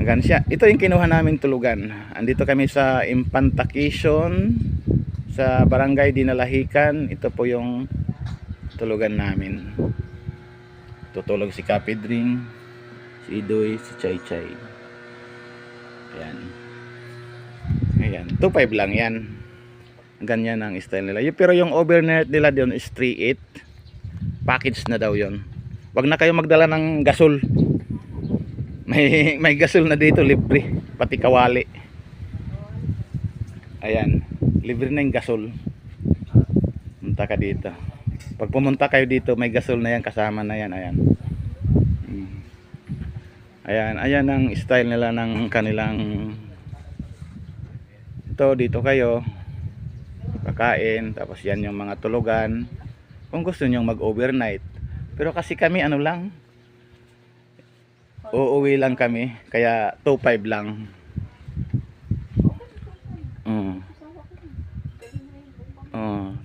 Hanggang siya. Ito yung kinuha naming tulugan. Andito kami sa Infanta Quezon, sa Barangay Dinalahican. Ito po yung tulugan namin. Tutulog si Kapidring, si Idoy, si Chay Chay. Ayan. Ayan. 2.5 lang yan. Ganyan ang style nila. Pero yung overnight nila doon is 3.8. Package na daw yon. Wag na kayo magdala ng gasol. May gasol na dito, libre. Pati kawali. Ayan. Libre na yung gasol. Punta ka dito. Pag pumunta kayo dito, may gasol na yan. Kasama na yan. Ayan. Ayan. Ayan ang style nila ng kanilang. Ito, dito kayo. Kakain. Tapos yan yung mga tulugan. Kung gusto nyong mag-overnight. Pero kasi kami ano lang. Uuwi lang kami. Kaya 2.5 lang.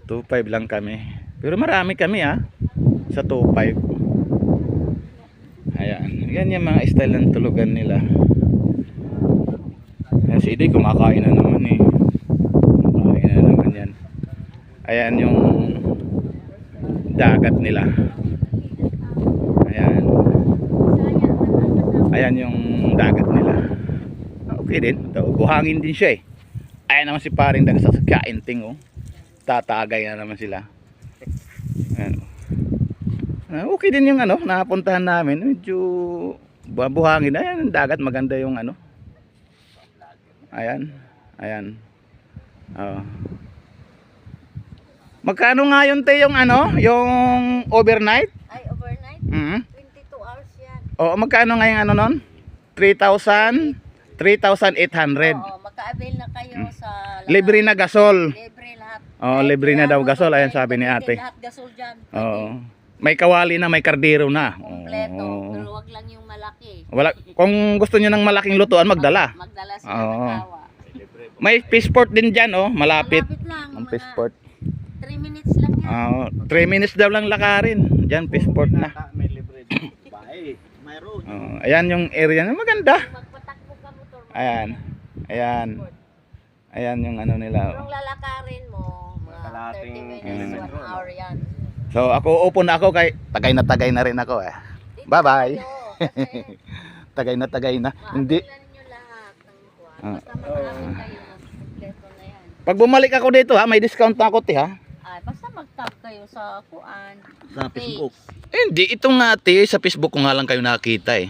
2.5 lang kami. Pero marami kami sa 2.5. Ayan. Yan yung mga style ng tulugan nila. Ayan, si Iday kumakain na naman kumakain na naman yan. Ayan yung dagat nila. Ayan. Ayan yung dagat nila. Okay din. Buhangin din siya Ayan naman si paring dagat sa kainting Tatagay na naman sila. Ayan. Okay din yung napuntahan namin. Medyo buhangin. Ayan yung dagat. Maganda yung Ayan. Ayan. Magkano nga yun yung yung overnight? Ay, overnight? 22 hours yan. Oo, magkano nga yung nun? 3,800. Oo, magka-avail na kayo sa lahat. Libre na gasol. Libre lahat. Oo, libre na daw gasol. Ayan sabi ni ate. Lahat gasol dyan. Oo. May kawali na, may kardero na. Kompleto. Pero wag lang yung malaki. Wala, kung gusto niyo ng malaking lutuan, magdala. Magdala sila ng tawa. May fishport din dyan, malapit. Malapit lang. Ang fishport. 3 minutes lang yan. 3 minutes daw lang lakarin. Diyan, fishport na. May libre bahay. Mayroon. Ayan yung area na maganda. Magpatakbo ka motor mo. Ayan. Ayan. Ayan yung nila. Kung lalakarin mo, mga 30 minutes, 1 hour yan. So ako upo na ako kay tagay na rin ako Bye-bye. Tagay na. Hindi. Maabilan nyo lahat ng kuwan. Basta marami kayo, kompleto na yan. Pag bumalik ako dito may discount na ako Ay, basta mag-tag kayo sa kuan. Sa Facebook. Hindi, ito nga sa Facebook ko nga lang kayo nakita